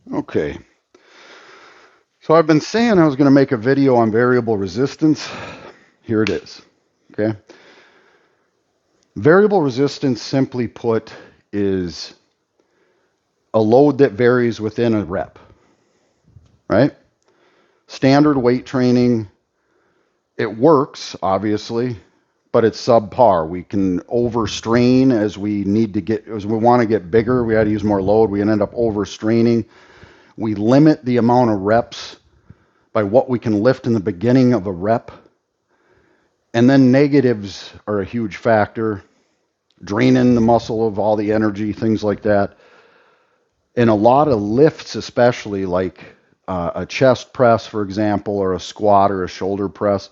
Okay, so I've been saying I was going to make a video on variable resistance. Here it is. Okay, variable resistance, simply put, is a load that varies within a rep, right? Standard weight training, it works, obviously, but it's subpar. We can overstrain as we need to get, as we want to get bigger, we had to use more load. We end up overstraining. We limit the amount of reps by what we can lift in the beginning of a rep. And then negatives are a huge factor, draining the muscle of all the energy, things like that. And a lot of lifts, especially like a chest press, for example, or a squat or a shoulder press,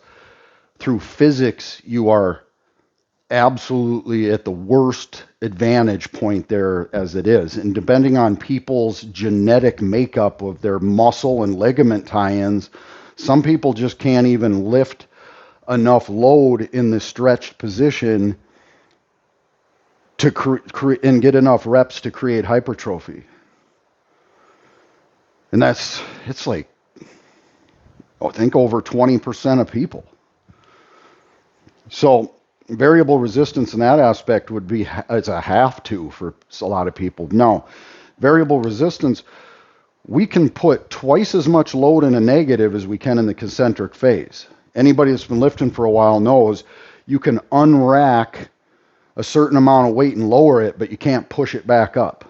through physics, you are absolutely at the worst advantage point there as it is. And depending on people's genetic makeup of their muscle and ligament tie-ins, some people just can't even lift enough load in the stretched position to and get enough reps to create hypertrophy. And it's like, I think over 20% of people. So variable resistance in that aspect would be, it's a have to for a lot of people. No, variable resistance, we can put twice as much load in a negative as we can in the concentric phase. Anybody that's been lifting for a while knows you can unrack a certain amount of weight and lower it, but you can't push it back up.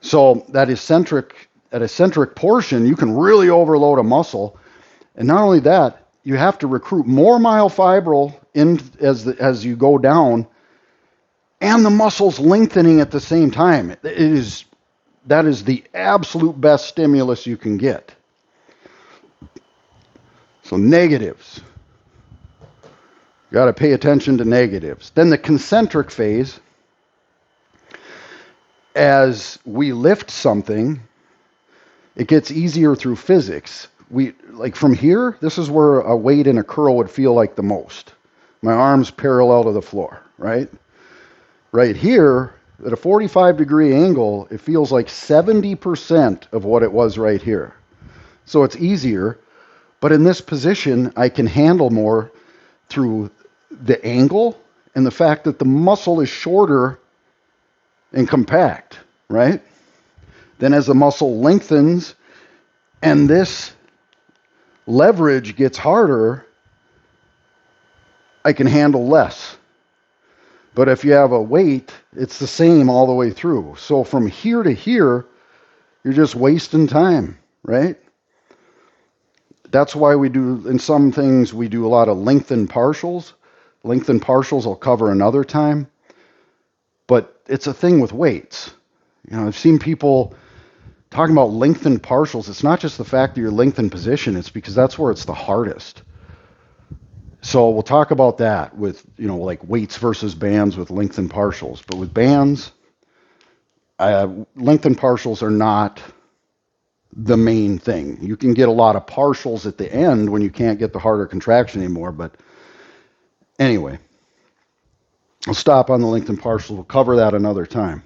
So that eccentric portion, you can really overload a muscle. And not only that, you have to recruit more myofibril in as you go down, and the muscle's lengthening at the same time. That is the absolute best stimulus you can get. So negatives. You got to pay attention to negatives. Then the concentric phase, as we lift something, it gets easier through physics. We like from here, this is where a weight in a curl would feel like the most. My arms parallel to the floor, right? Right here, at a 45-degree angle, it feels like 70% of what it was right here. So it's easier, but in this position, I can handle more through the angle and the fact that the muscle is shorter and compact, right? Then as the muscle lengthens and this leverage gets harder, I can handle less. But if you have a weight, it's the same all the way through. So from here to here, you're just wasting time, right? That's why we do, in some things, we do a lot of lengthened partials. Lengthened partials I'll cover another time. But it's a thing with weights. You know, I've seen people talking about lengthened partials. It's not just the fact that you're lengthened position, it's because that's where it's the hardest. So we'll talk about that with, like weights versus bands with lengthened partials. But with bands, lengthened partials are not the main thing. You can get a lot of partials at the end when you can't get the harder contraction anymore. But anyway, I'll stop on the lengthened partials. We'll cover that another time.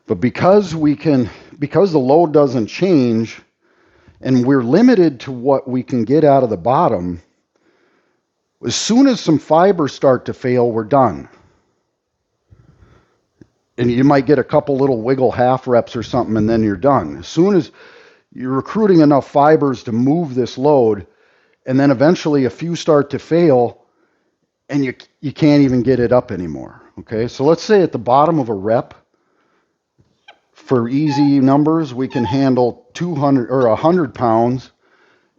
But because the load doesn't change and we're limited to what we can get out of the bottom, as soon as some fibers start to fail, we're done. And you might get a couple little wiggle half reps or something, and then you're done. As soon as you're recruiting enough fibers to move this load, and then eventually a few start to fail, and you can't even get it up anymore. Okay, so let's say at the bottom of a rep, for easy numbers, we can handle 200 or 100 pounds,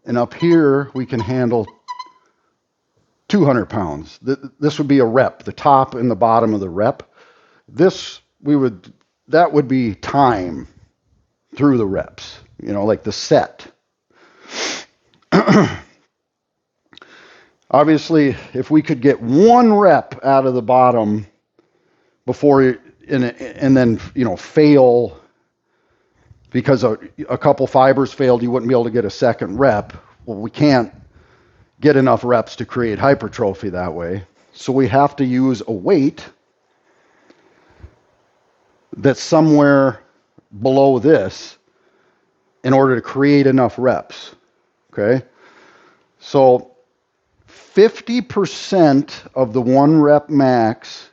and up here we can handle 200 pounds. This would be a rep, the top and the bottom of the rep. That would be time through the reps, like the set. Obviously, if we could get one rep out of the bottom before and then fail because a couple fibers failed, you wouldn't be able to get a second rep. Well, we can't get enough reps to create hypertrophy that way. So we have to use a weight that's somewhere below this in order to create enough reps. Okay? So 50% of the 1 rep max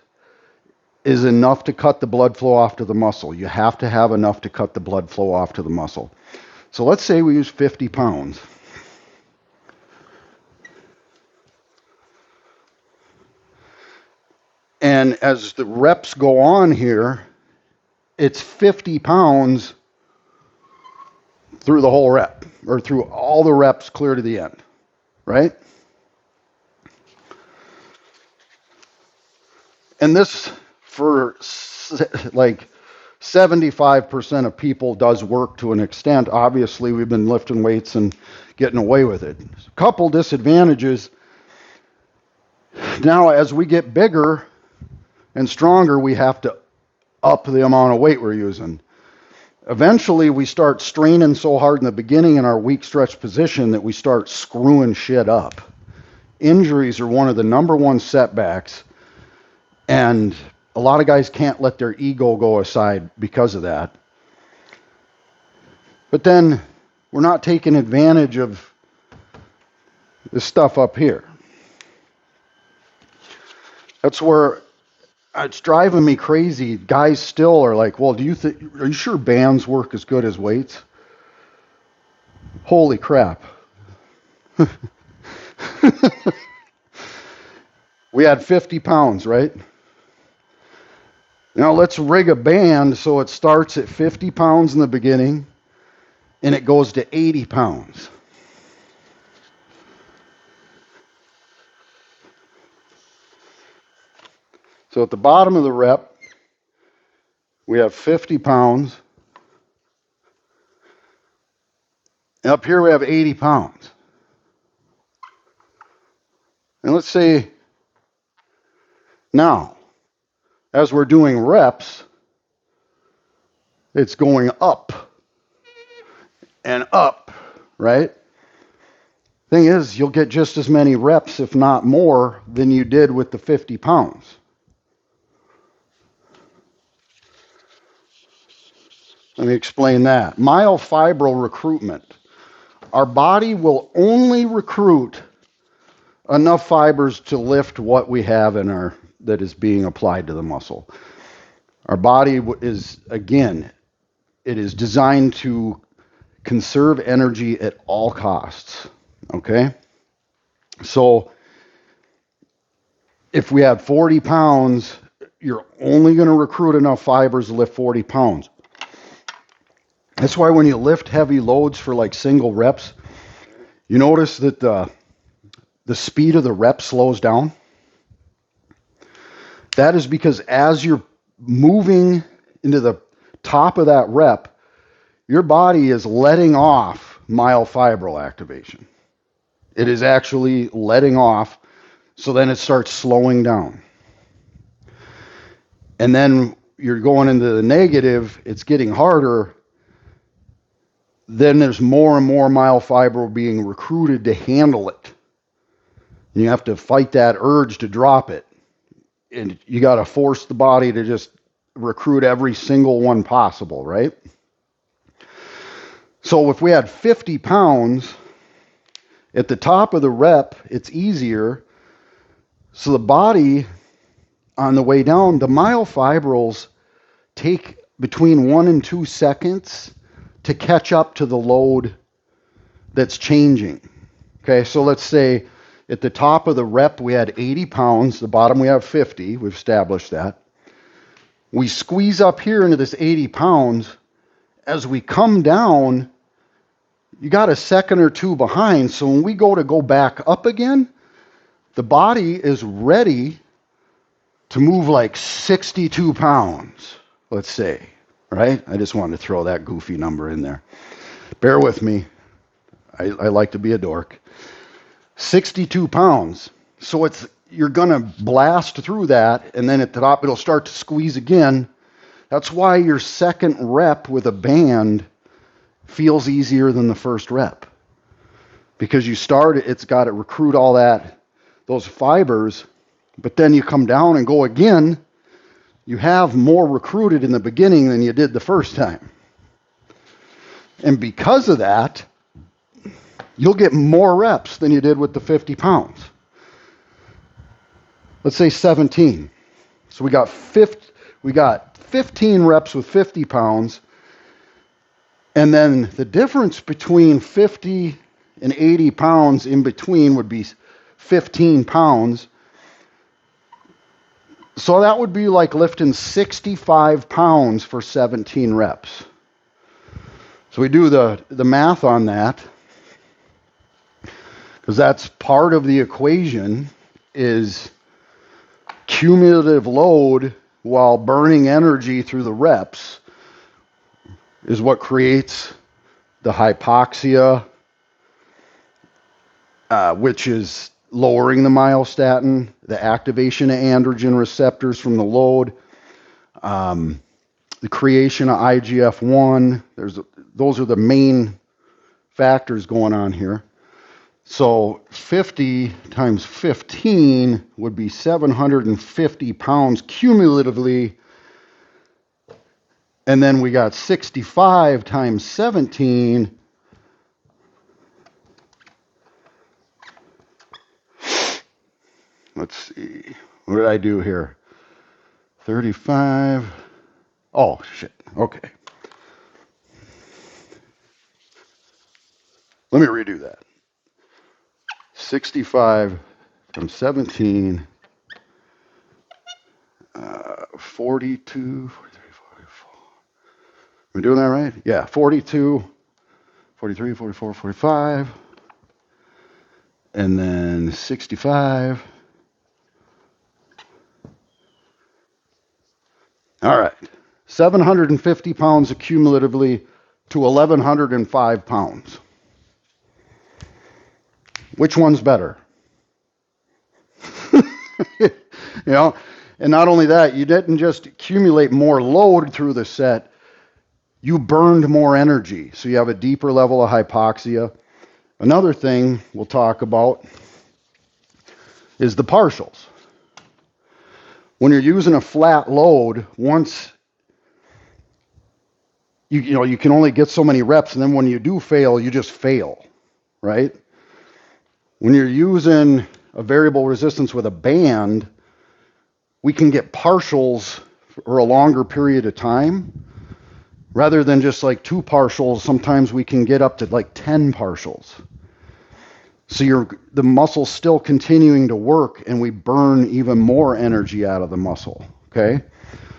is enough to cut the blood flow off to the muscle. You have to have enough to cut the blood flow off to the muscle. So let's say we use 50 pounds. And as the reps go on here, it's 50 pounds through the whole rep, or through all the reps clear to the end, right? And this, for like 75% of people, does work to an extent. Obviously, we've been lifting weights and getting away with it. A couple disadvantages. Now, as we get bigger and stronger, we have to up the amount of weight we're using. Eventually, we start straining so hard in the beginning in our weak stretch position that we start screwing shit up. Injuries are one of the number one setbacks. And a lot of guys can't let their ego go aside because of that. But then we're not taking advantage of this stuff up here. That's where it's driving me crazy. Guys still are like, well, are you sure bands work as good as weights? Holy crap. We had 50 pounds, right? Now let's rig a band so it starts at 50 pounds in the beginning and it goes to 80 pounds. So at the bottom of the rep, we have 50 pounds. And up here we have 80 pounds. And let's say now, as we're doing reps, it's going up and up, right? Thing is, you'll get just as many reps, if not more, than you did with the 50 pounds. Let me explain that. Myofibril recruitment. Our body will only recruit enough fibers to lift what we have in our that is being applied to the muscle. Our body is, again, it is designed to conserve energy at all costs, okay? So if we had 40 pounds, you're only going to recruit enough fibers to lift 40 pounds. That's why when you lift heavy loads for like single reps, you notice that the speed of the rep slows down. That is because as you're moving into the top of that rep, your body is letting off myofibril activation. It is actually letting off, so then it starts slowing down. And then you're going into the negative, it's getting harder. Then there's more and more myofibril being recruited to handle it. And you have to fight that urge to drop it. And you got to force the body to just recruit every single one possible, right? So if we had 50 pounds, at the top of the rep, it's easier. So the body, on the way down, the myofibrils take between 1 and 2 seconds to catch up to the load that's changing. Okay, so let's say at the top of the rep, we had 80 pounds. The bottom, we have 50. We've established that. We squeeze up here into this 80 pounds. As we come down, you got a second or two behind. So when we go back up again, the body is ready to move like 62 pounds, let's say, right? I just wanted to throw that goofy number in there. Bear with me. I like to be a dork. 62 pounds. So you're going to blast through that, and then at the top, it'll start to squeeze again. That's why your second rep with a band feels easier than the first rep. Because it's got to recruit all those fibers, but then you come down and go again, you have more recruited in the beginning than you did the first time. And because of that, you'll get more reps than you did with the 50 pounds. Let's say 17. So we got 15 reps with 50 pounds. And then the difference between 50 and 80 pounds in between would be 15 pounds. So that would be like lifting 65 pounds for 17 reps. So we do the math on that, because that's part of the equation, is cumulative load while burning energy through the reps is what creates the hypoxia, which is lowering the myostatin, the activation of androgen receptors from the load, the creation of IGF-1. Those are the main factors going on here. So 50 times 15 would be 750 pounds cumulatively. And then we got 65 times 17. Let's see. What did I do here? 35. Oh, shit. Okay. Let me redo that. 65 times 17. 42, 43, 44. Am I doing that right? Yeah, 42, 43, 44, 45. And then 65. All right. 750 pounds accumulatively to 1,105 pounds. Which one's better? You know, and not only that, you didn't just accumulate more load through the set, you burned more energy. So you have a deeper level of hypoxia. Another thing we'll talk about is the partials. When you're using a flat load, once you can only get so many reps, and then when you do fail, you just fail, right? When you're using a variable resistance with a band, we can get partials for a longer period of time. Rather than just like 2 partials, sometimes we can get up to like 10 partials. So the muscle's still continuing to work, and we burn even more energy out of the muscle, okay?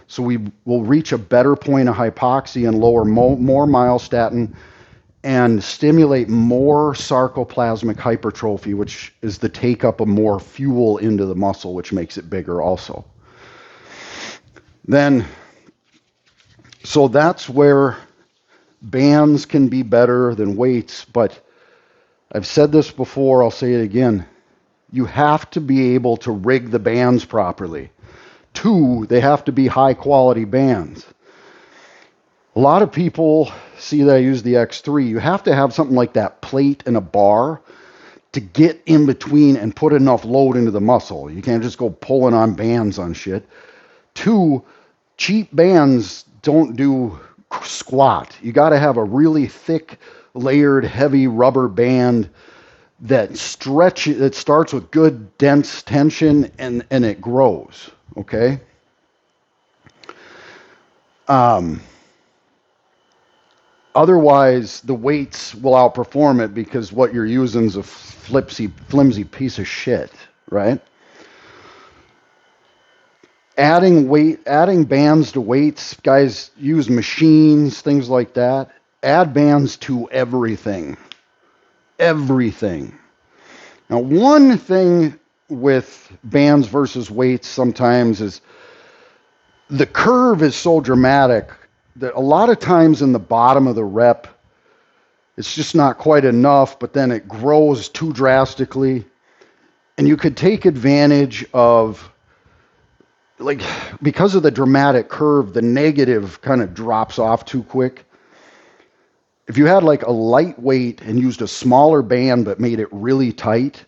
So we will reach a better point of hypoxia and lower more myostatin and stimulate more sarcoplasmic hypertrophy, which is the take up of more fuel into the muscle, which makes it bigger also. So that's where bands can be better than weights, but I've said this before, I'll say it again. You have to be able to rig the bands properly. 2, they have to be high quality bands. A lot of people see that I use the X3. You have to have something like that plate and a bar to get in between and put enough load into the muscle. You can't just go pulling on bands on shit. 2, cheap bands don't do squat. You got to have a really thick, layered, heavy rubber band that starts with good, dense tension and it grows, okay? Otherwise, the weights will outperform it because what you're using is a flimsy piece of shit, right? Adding bands to weights, guys use machines, things like that. Add bands to everything. Everything. Now, one thing with bands versus weights sometimes is the curve is so dramatic that a lot of times in the bottom of the rep, it's just not quite enough, but then it grows too drastically. And you could take advantage of, like, because of the dramatic curve, the negative kind of drops off too quick. If you had like a lightweight and used a smaller band but made it really tight,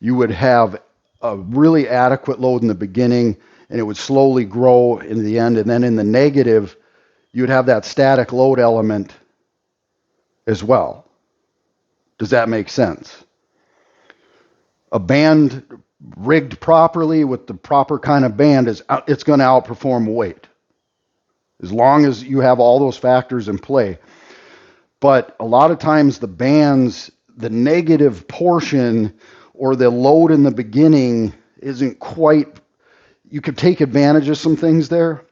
you would have a really adequate load in the beginning and it would slowly grow in the end. And then in the negative, you'd have that static load element as well. Does that make sense? A band rigged properly with the proper kind of band it's going to outperform weight, as long as you have all those factors in play. But a lot of times the bands, the negative portion or the load in the beginning isn't quite, you could take advantage of some things there.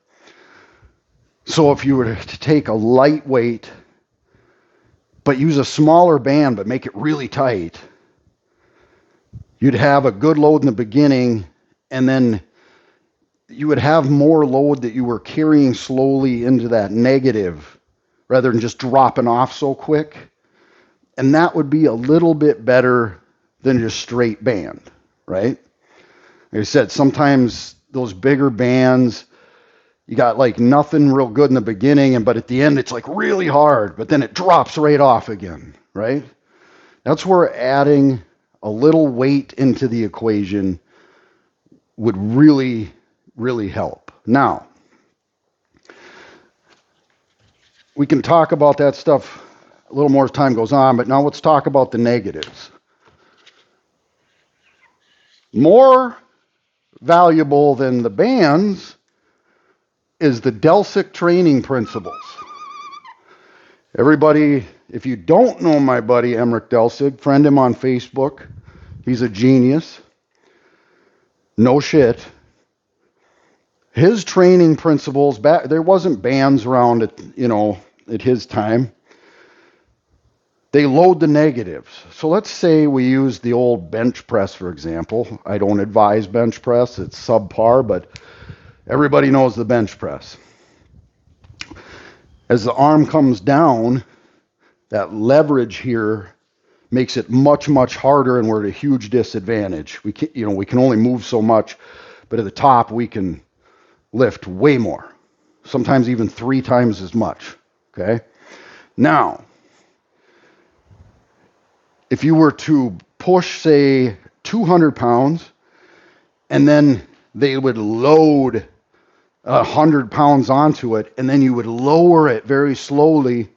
So if you were to take a lightweight, but use a smaller band, but make it really tight, you'd have a good load in the beginning, and then you would have more load that you were carrying slowly into that negative rather than just dropping off so quick. And that would be a little bit better than just straight band, right? Like I said, sometimes those bigger bands, you got like nothing real good in the beginning, but at the end it's like really hard, but then it drops right off again, right? That's where adding a little weight into the equation would really, really help. Now, we can talk about that stuff a little more as time goes on, but now let's talk about the negatives. More valuable than the bands is the Delsic training principles. Everybody, if you don't know my buddy Emmerich Delsic, friend him on Facebook. He's a genius. No shit. His training principles, there wasn't bands around at his time. They load the negatives. So let's say we use the old bench press, for example. I don't advise bench press. It's subpar, but everybody knows the bench press. As the arm comes down, that leverage here makes it much, much harder, and we're at a huge disadvantage. We can only move so much, but at the top we can lift way more, sometimes even 3 times as much. Okay? Now, if you were to push, say, 200 pounds, and then they would load 100 pounds onto it, and then you would lower it very slowly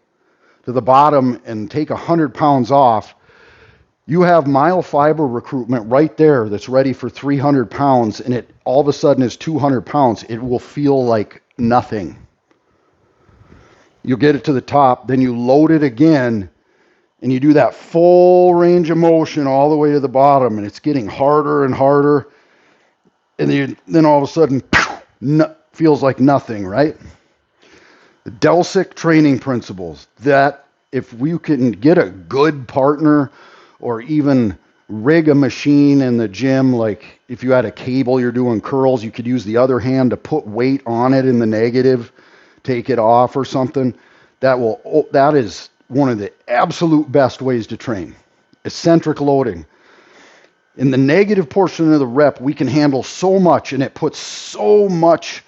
to the bottom and take 100 pounds off, you have myofiber recruitment right there that's ready for 300 pounds, and it all of a sudden is 200 pounds. It will feel like nothing. You get it to the top, then you load it again, and you do that full range of motion all the way to the bottom, and it's getting harder and harder, and then all of a sudden, feels like nothing, right? The Delsic training principles, that if we can get a good partner or even rig a machine in the gym, like if you had a cable, you're doing curls, you could use the other hand to put weight on it in the negative, take it off or something. That is one of the absolute best ways to train. Eccentric loading. In the negative portion of the rep, we can handle so much, and it puts so much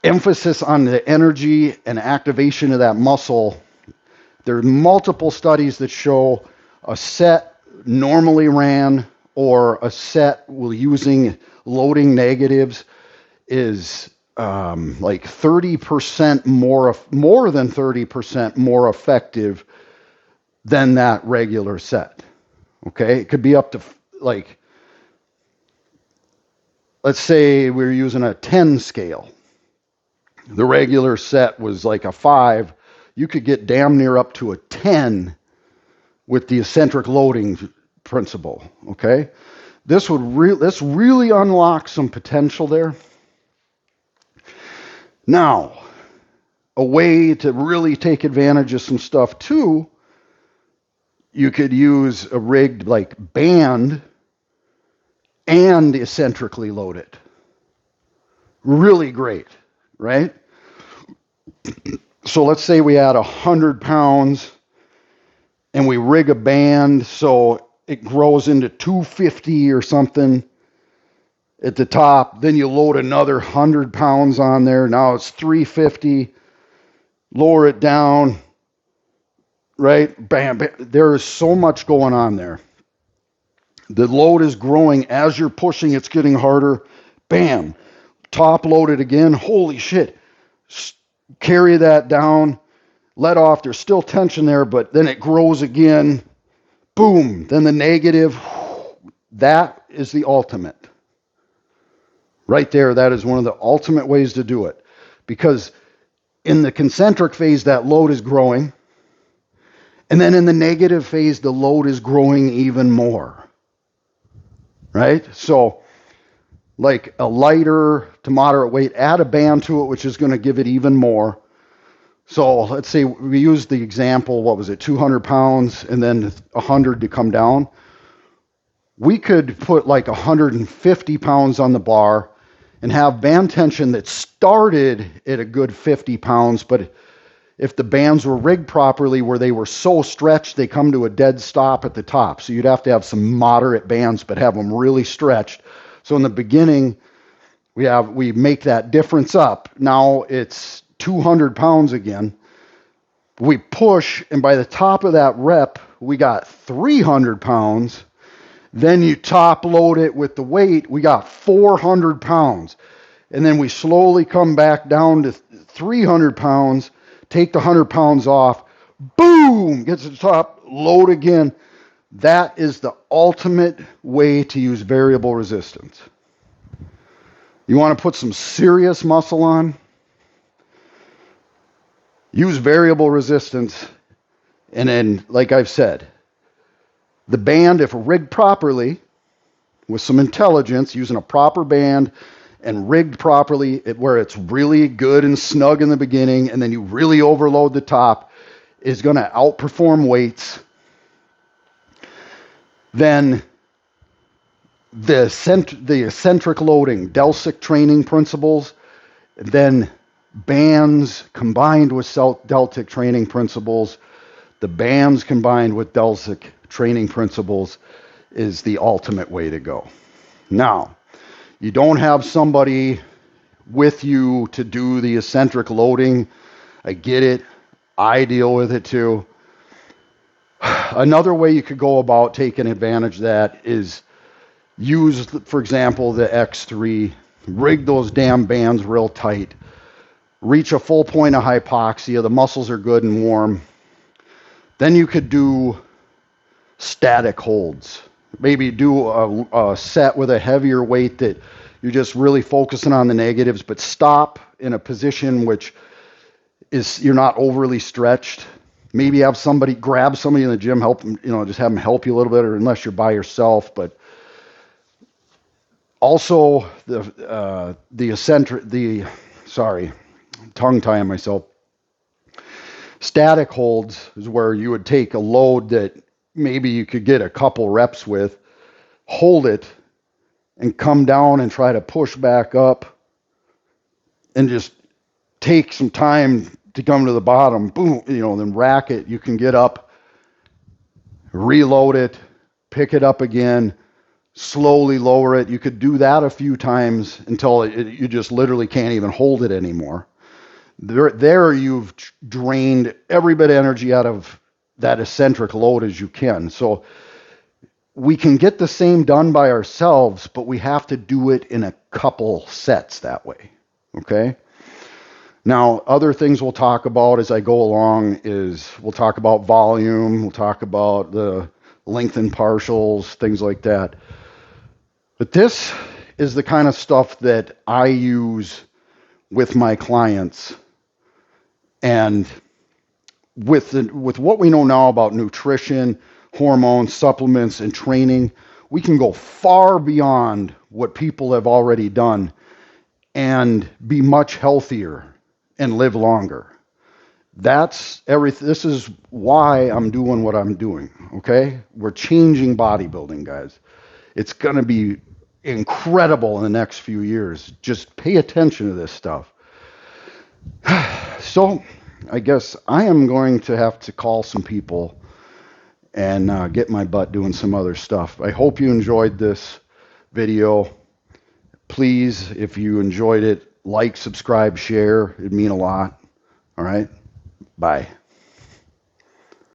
emphasis on the energy and activation of that muscle. There are multiple studies that show a set normally ran or a set using loading negatives is like 30% more than 30% more effective than that regular set. Okay, it could be up to like, let's say we're using a 10 scale. The regular set was like a 5. You could get damn near up to a 10 with the eccentric loading principle. Okay, this really unlock some potential there. Now, a way to really take advantage of some stuff too, you could use a rigged like band and eccentrically load it. Really great, right? So let's say we add 100 pounds and we rig a band so it grows into 250 or something at the top. Then you load another 100 pounds on there. Now it's 350. Lower it down, right? Bam, bam. There is so much going on there. The load is growing. As you're pushing, it's getting harder. Bam. Top load it again. Holy shit. Carry that down. let off. There's still tension there, but then it grows again. Boom. Then the negative. That is the ultimate. Right there, that is one of the ultimate ways to do it. Because in the concentric phase, that load is growing. And then in the negative phase, the load is growing even more. Right? So, like a lighter to moderate weight, add a band to it, which is going to give it even more. So let's say we used the example, what was it, 200 pounds and then 100 to come down. We could put like 150 pounds on the bar and have band tension that started at a good 50 pounds, but if the bands were rigged properly where they were so stretched, they come to a dead stop at the top. So you'd have to have some moderate bands, but have them really stretched. So in the beginning, we make that difference up. Now it's 200 pounds again. We push, and by the top of that rep, we got 300 pounds. Then you top load it with the weight, we got 400 pounds. And then we slowly come back down to 300 pounds, take the 100 pounds off, boom, gets to the top, load again. That is the ultimate way to use variable resistance. You want to put some serious muscle on? Use variable resistance. And then, like I've said, the band, if rigged properly, with some intelligence, using a proper band and rigged properly where it's really good and snug in the beginning, and then you really overload the top, is going to outperform weights. Then the eccentric loading, Delsic training principles, then bands combined with Deltic training principles, the bands combined with Delsic training principles is the ultimate way to go. Now, you don't have somebody with you to do the eccentric loading. I get it. I deal with it too. Another way you could go about taking advantage of that is use, for example, the X3, rig those damn bands real tight, reach a full point of hypoxia, the muscles are good and warm. Then you could do static holds. Maybe do a set with a heavier weight that you're just really focusing on the negatives, but stop in a position which is you're not overly stretched. Maybe have somebody, grab somebody in the gym, help them, just have them help you a little bit, or unless you're by yourself. But also tongue tying myself. Static holds is where you would take a load that maybe you could get a couple reps with, hold it, and come down and try to push back up, and just take some time to come to the bottom. Boom, then rack it. You can get up, reload it, pick it up again, slowly lower it. You could do that a few times until you just literally can't even hold it anymore. There you've drained every bit of energy out of that eccentric load as you can. So we can get the same done by ourselves, but we have to do it in a couple sets that way. Okay? Now, other things we'll talk about as I go along is we'll talk about volume, we'll talk about the lengthened partials, things like that. But this is the kind of stuff that I use with my clients. And with what we know now about nutrition, hormones, supplements, and training, we can go far beyond what people have already done and be much healthier and live longer. That's everything. This is why I'm doing what I'm doing, okay? We're changing bodybuilding, guys. It's going to be incredible in the next few years. Just pay attention to this stuff. So, I guess I am going to have to call some people and get my butt doing some other stuff. I hope you enjoyed this video. Please, if you enjoyed it, like, subscribe, share. It'd mean a lot. All right? Bye.